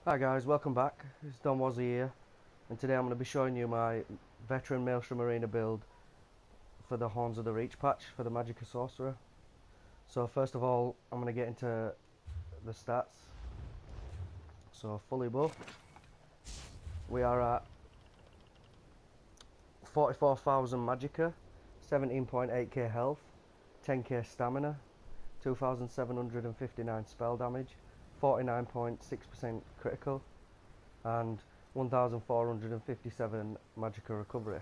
Hi guys, welcome back. It's Donwozi here, and today I'm going to be showing you my veteran Maelstrom Arena build for the Horns of the Reach patch for the Magicka Sorcerer. So first of all, I'm going to get into the stats. So fully buffed, we are at 44,000 Magicka, 17.8k health, 10k stamina, 2,759 spell damage, 49.6% critical, and 1,457 Magicka recovery.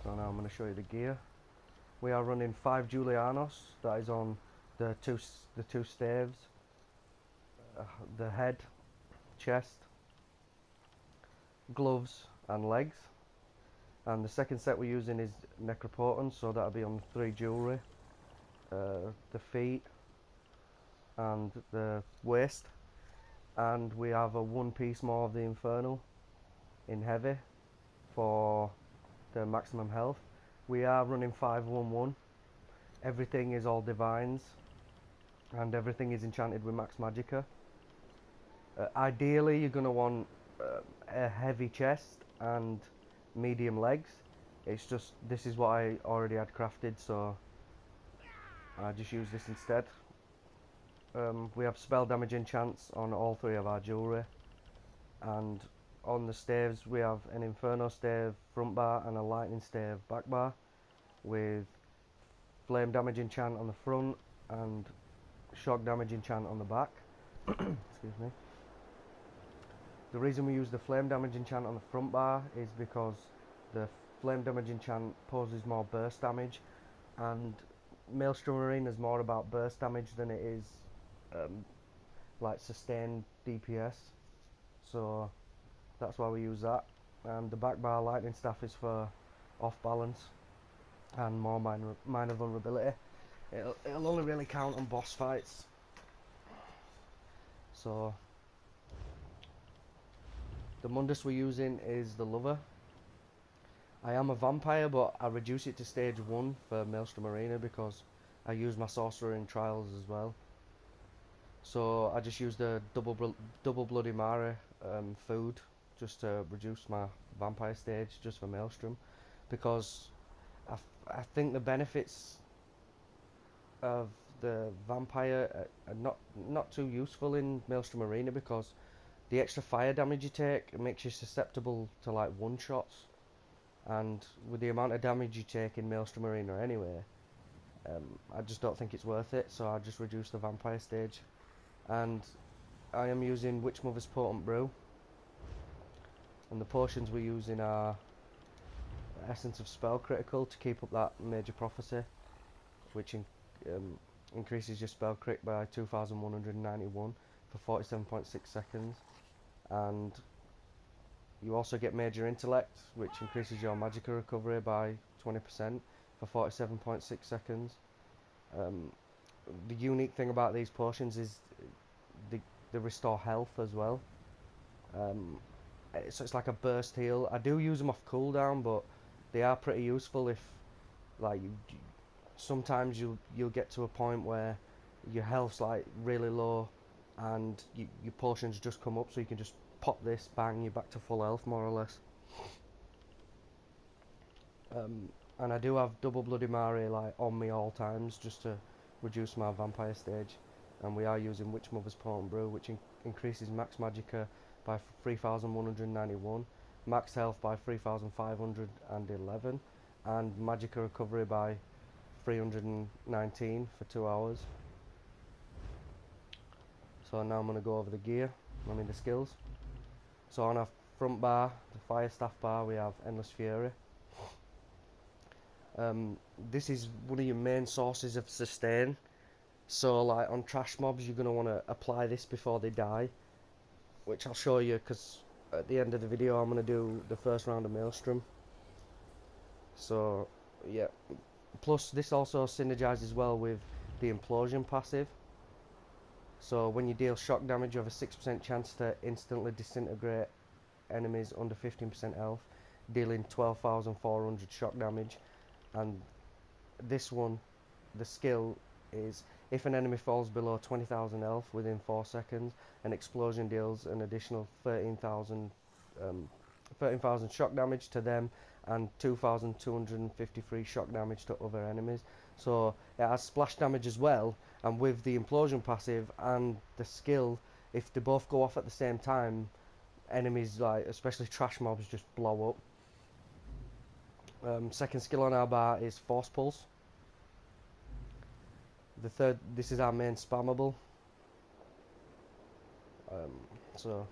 So now I'm going to show you the gear. We are running 5 Julianos, that is on the two staves, the head, chest, gloves and legs. And the second set we're using is Necropotence, so that'll be on 3 jewellery, the feet and the waist. And we have a 1 piece more of the Infernal in heavy for the maximum health. We are running 511. Everything is all divines and everything is enchanted with max magicka. Ideally you're going to want a heavy chest and medium legs. It's just, this is what I already had crafted, so I just use this instead. We have spell damage enchants on all 3 of our jewellery, and on the staves we have an Inferno stave front bar and a lightning stave back bar, with flame damage enchant on the front and shock damage enchant on the back. Excuse me. The reason we use the flame damage enchant on the front bar is because the flame damage enchant poses more burst damage, and Maelstrom Arena is more about burst damage than it is like sustained DPS, so that's why we use that. And the back bar lightning staff is for off balance and more minor vulnerability. It'll only really count on boss fights. So the Mundus we're using is the Lover. I am a vampire, but I reduce it to stage 1 for Maelstrom Arena because I use my Sorcerer in trials as well. So I just use the double Bloody Mary food just to reduce my vampire stage just for Maelstrom, because I think the benefits of the vampire are not too useful in Maelstrom Arena, because the extra fire damage you take makes you susceptible to like one shots, and with the amount of damage you take in Maelstrom Arena anyway, I just don't think it's worth it, so I just reduce the vampire stage. And I am using Witch Mother's Potent Brew, and the potions we're using are Essence of Spell Critical to keep up that Major Prophecy, which increases your spell crit by 2,191 for 47.6 seconds, and you also get Major Intellect, which increases your Magicka recovery by 20% for 47.6 seconds. The unique thing about these potions is they restore health as well. So it's like a burst heal. I do use them off cooldown, but they are pretty useful if, like, sometimes you'll get to a point where your health's like really low and your potions just come up, so you can just pop this, bang, you're back to full health more or less. And I do have double Bloody Mary like on me all times just to reduce my vampire stage, and we are using Witch Mother's Potent Brew, which increases max magicka by 3,191, max health by 3,511, and magicka recovery by 319 for 2 hours. So now I'm going to go over the gear, the skills. So on our front bar, the fire staff bar, we have Endless Fury. This is one of your main sources of sustain, so like on trash mobs you're going to want to apply this before they die, which I'll show you, because at the end of the video I'm going to do the first round of Maelstrom. So yeah, plus this also synergizes well with the Implosion passive, so when you deal shock damage you have a 6% chance to instantly disintegrate enemies under 15% health, dealing 12,400 shock damage. And this one, the skill is If an enemy falls below 20,000 health within 4 seconds, an explosion deals an additional 13,000 shock damage to them and 2,253 shock damage to other enemies. So it has splash damage as well, and with the implosion passive and the skill, if they both go off at the same time, enemies, like especially trash mobs, just blow up. Second skill on our bar is Force Pulse. The third, this is our main spammable. So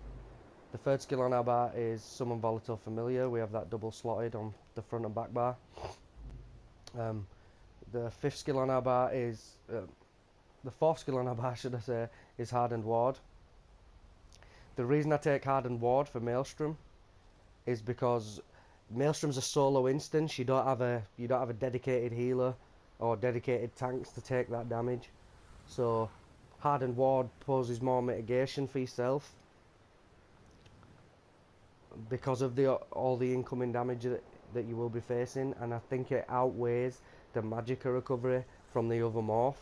the third skill on our bar is Summon Volatile Familiar. We have that double slotted on the front and back bar. The fifth skill on our bar is the fourth skill on our bar, should I say, is Hardened Ward. The reason I take Hardened Ward for Maelstrom is because Maelstrom's a solo instance. You don't have a dedicated healer or dedicated tanks to take that damage. So Hardened Ward poses more mitigation for yourself because of all the incoming damage that you will be facing, and I think it outweighs the Magicka recovery from the other morph.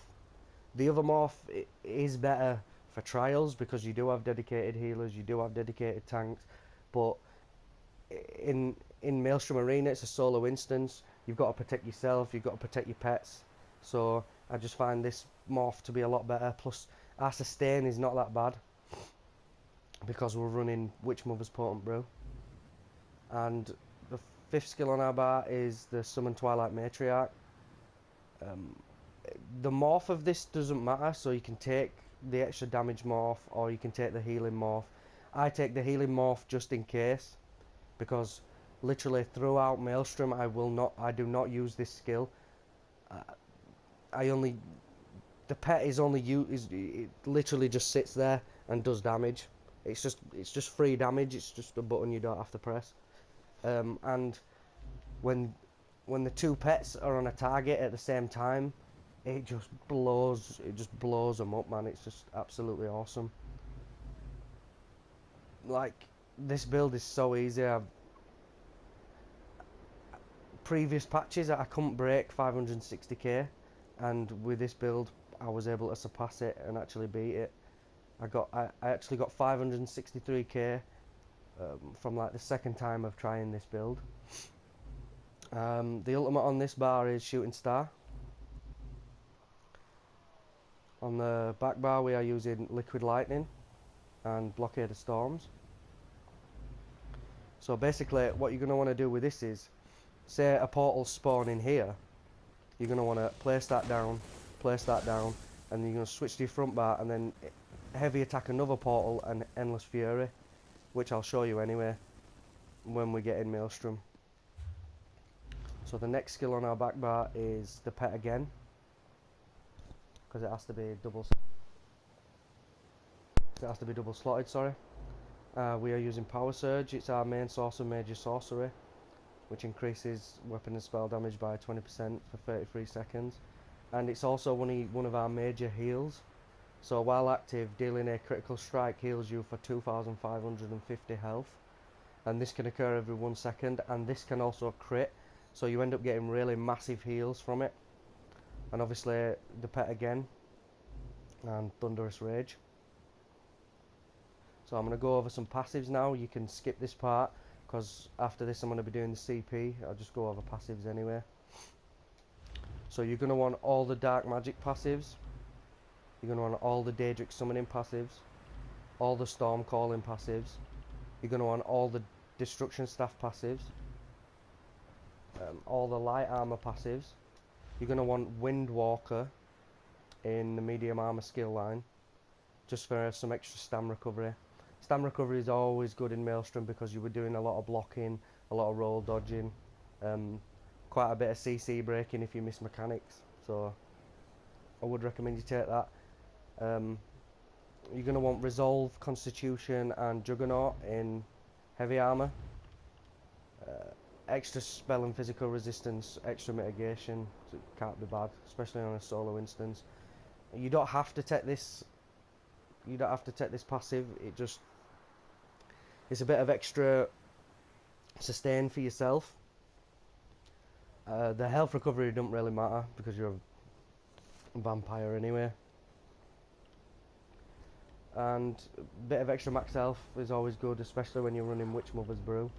The other morph is better for trials because you do have dedicated healers, you do have dedicated tanks, but in Maelstrom Arena it's a solo instance. You've got to protect yourself, you've got to protect your pets, so I just find this morph to be a lot better. Plus our sustain is not that bad because we're running Witch Mother's Potent Brew. And the fifth skill on our bar is the Summon Twilight Matriarch. The morph of this doesn't matter, so you can take the extra damage morph or you can take the healing morph. I take the healing morph just in case, because literally throughout Maelstrom I do not use this skill. The pet is only it literally just sits there and does damage. It's just free damage. It's just a button you don't have to press. And when the two pets are on a target at the same time, it just blows them up, man. It's just absolutely awesome. Like, this build is so easy. Previous patches I couldn't break 560k, and with this build I was able to surpass it and actually beat it. I actually got 563k from like the second time of trying this build. The ultimate on this bar is Shooting Star. On the back bar we are using Liquid Lightning and Blockade of Storms. So basically what you're going to want to do with this is, say a portal spawn in here, you're going to want to place that down, and then you're going to switch to your front bar and then heavy attack another portal and Endless Fury, which I'll show you anyway when we get in Maelstrom. So the next skill on our back bar is the pet again, because it has to be double slotted, sorry. We are using Power Surge. It's our main source of major sorcery, which increases weapon and spell damage by 20% for 33 seconds, and it's also one of our major heals. So while active, dealing a critical strike heals you for 2,550 health, and this can occur every 1 second, and this can also crit, so you end up getting really massive heals from it. And obviously the pet again and Thunderous Rage. So I'm going to go over some passives now. You can skip this part because after this I'm going to be doing the CP. I'll just go over passives anyway. So you're going to want all the Dark Magic passives. You're going to want all the Daedric Summoning passives, all the Storm Calling passives. You're going to want all the Destruction Staff passives, all the Light Armor passives. You're going to want Windwalker in the medium armor skill line, just for some extra stam recovery. Stam recovery is always good in Maelstrom because you were doing a lot of blocking, a lot of roll dodging, quite a bit of CC breaking if you miss mechanics, so I would recommend you take that. You're going to want Resolve, Constitution and Juggernaut in heavy armor. Extra spell and physical resistance, extra mitigation, so it can't be bad, especially on a solo instance. You don't have to take this. You don't have to take this passive. It's a bit of extra sustain for yourself. The health recovery doesn't really matter because you're a vampire anyway. and a bit of extra max health is always good, especially when you're running Witch Mother's Brew.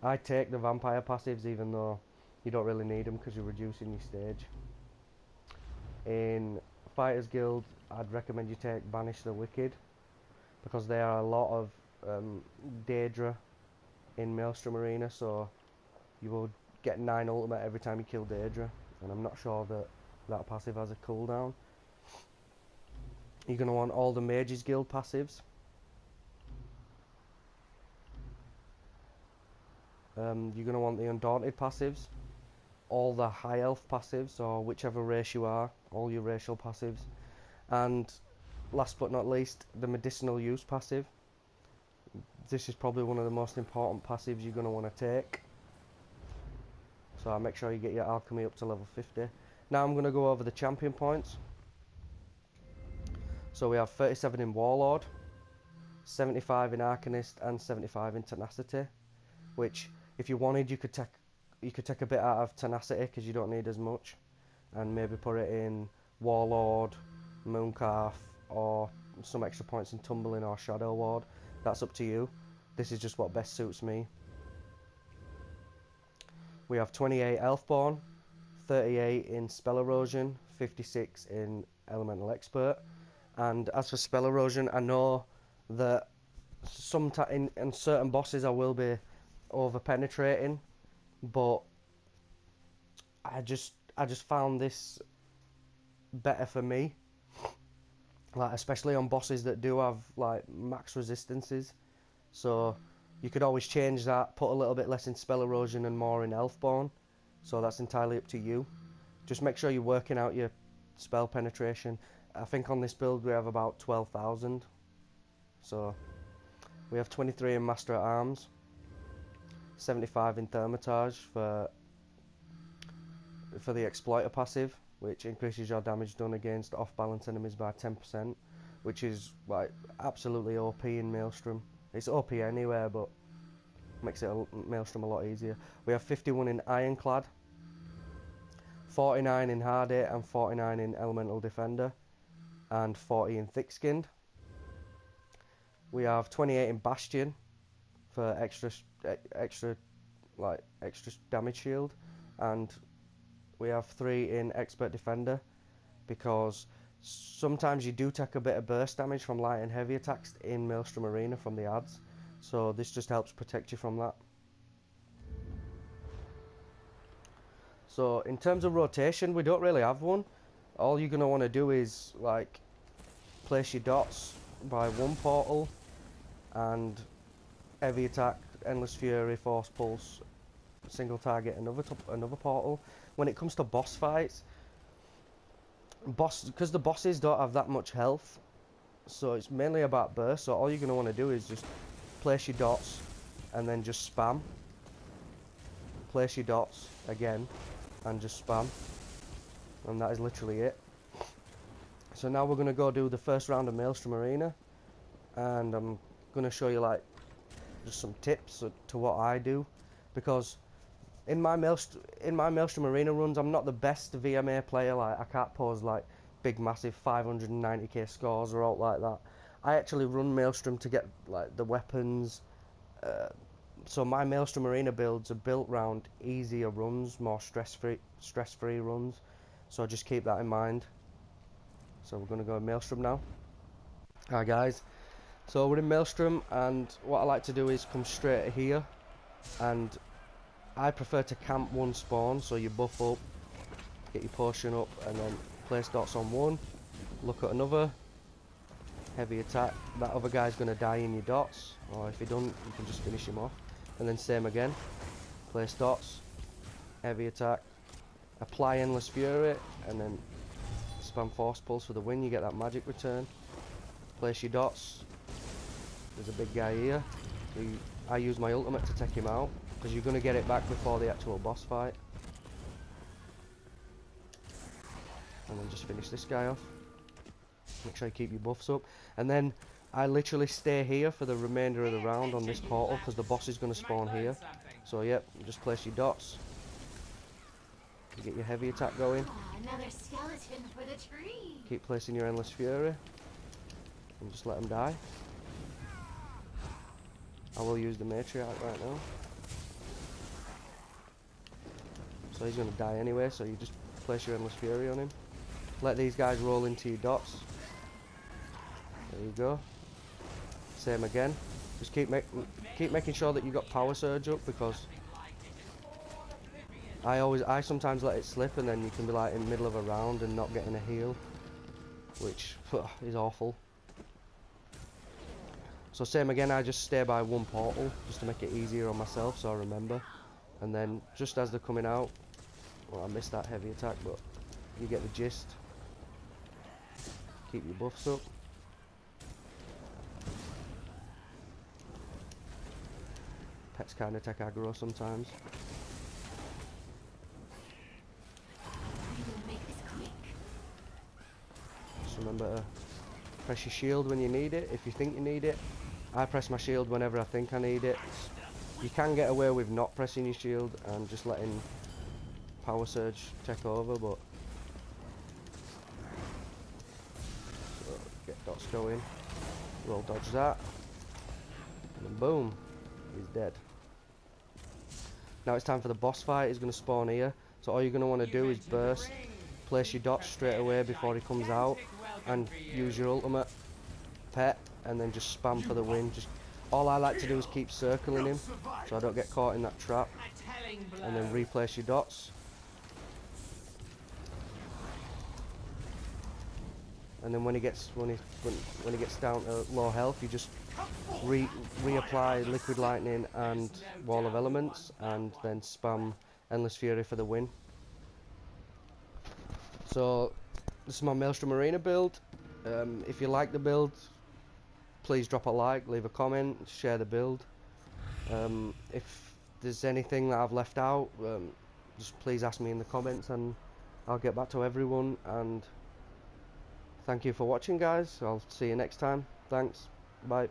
I take the vampire passives even though you don't really need them because you're reducing your stage. In Fighters Guild, I'd recommend you take Banish the Wicked, because there are a lot of Daedra in Maelstrom Arena, so you will get 9 ultimate every time you kill Daedra, and I'm not sure that that passive has a cooldown. You're going to want all the Mages Guild passives. You're going to want the Undaunted passives, all the High Elf passives, or whichever race you are, all your racial passives, and last but not least, the Medicinal Use passive. This is probably one of the most important passives you're going to want to take. So I'll make sure you get your alchemy up to level 50. Now I'm going to go over the champion points. So we have 37 in Warlord, 75 in Arcanist, and 75 in Tenacity. Which, if you wanted, you could take a bit out of Tenacity because you don't need as much, and maybe put it in Warlord, Mooncalf, or some extra points in Tumbling or Shadow Ward. That's up to you. This is just what best suits me. We have 28 Elfborn, 38 in Spell Erosion, 56 in Elemental Expert. And as for Spell Erosion, I know that in certain bosses I will be over penetrating, but I just found this better for me. Like, especially on bosses that do have like max resistances. So you could always change that, put a little bit less in Spell Erosion and more in Elfborn. So that's entirely up to you. Just make sure you're working out your spell penetration. I think on this build we have about 12,000. So we have 23 in Master at Arms, 75 in Thermitage for the Exploiter passive, which increases your damage done against off-balance enemies by 10%, which is like absolutely OP in Maelstrom. It's OP anywhere, but makes it Maelstrom a lot easier. We have 51 in Ironclad, 49 in Hard 8 and 49 in Elemental Defender, and 40 in Thick-Skinned. We have 28 in Bastion for extra damage shield, and we have 3 in Expert Defender, because sometimes you do take a bit of burst damage from light and heavy attacks in Maelstrom Arena from the ads, so this just helps protect you from that. So in terms of rotation, we don't really have one. All you're going to want to do is like place your dots by one portal, and heavy attack, endless fury, force pulse, single target another portal. When it comes to boss fights, because the bosses don't have that much health, so it's mainly about burst. So all you're going to want to do is just place your dots and then just spam. Place your dots again and just spam, and that is literally it. So now we're going to go do the first round of Maelstrom Arena, and I'm going to show you like just some tips to what I do, because in my Maelstrom Arena runs, I'm not the best VMA player. Like, I can't pose like big massive 590k scores or out like that. I actually run Maelstrom to get like the weapons, so my Maelstrom Arena builds are built around easier runs, more stress-free runs, so just keep that in mind. So we're going to go Maelstrom now. Hi guys, so we're in Maelstrom, and what I like to do is come straight here, and I prefer to camp one spawn, so you buff up, get your potion up, and then place dots on one, look at another, heavy attack, that other guy's going to die in your dots, or if he doesn't, you can just finish him off, and then same again, place dots, heavy attack, apply endless fury, and then spam force pulse for the win. You get that magic return, place your dots, there's a big guy here, I use my ultimate to take him out, because you're going to get it back before the actual boss fight. And then just finish this guy off. Make sure you keep your buffs up. And then I literally stay here for the remainder of the round on this portal, because the boss is going to spawn here. So yep, just place your dots. You get your heavy attack going. Another skeleton for the tree. Keep placing your endless fury. and just let him die. I will use the matriarch right now. So he's going to die anyway, so you just place your Endless Fury on him. Let these guys roll into your dots. There you go. Same again. Just keep making sure that you got power surge up, because I sometimes let it slip, and then you can be like in the middle of a round and not getting a heal, which is awful. So same again, I just stay by one portal just to make it easier on myself, so I remember. And then just as they're coming out, well, I missed that heavy attack, but you get the gist. Keep your buffs up. Pets kind of take aggro sometimes. Just remember to press your shield when you need it, if you think you need it. I press my shield whenever I think I need it. You can get away with not pressing your shield and just letting power surge take over, but so get dots going, roll dodge that, and then boom, he's dead. Now it's time for the boss fight. He's going to spawn here, so all you're going to want to do is burst, place your dots straight away before he comes out, and use your ultimate pet, and then just spam for the win. Just all I like to do is keep circling him so I don't get caught in that trap, and then replace your dots. And then when he gets down to low health, you just reapply Liquid Lightning and Wall of Elements, and then spam Endless Fury for the win. So this is my Maelstrom Arena build. If you like the build, please drop a like, leave a comment, share the build. If there's anything that I've left out, just please ask me in the comments and I'll get back to everyone. And thank you for watching, guys. I'll see you next time. Thanks. Bye.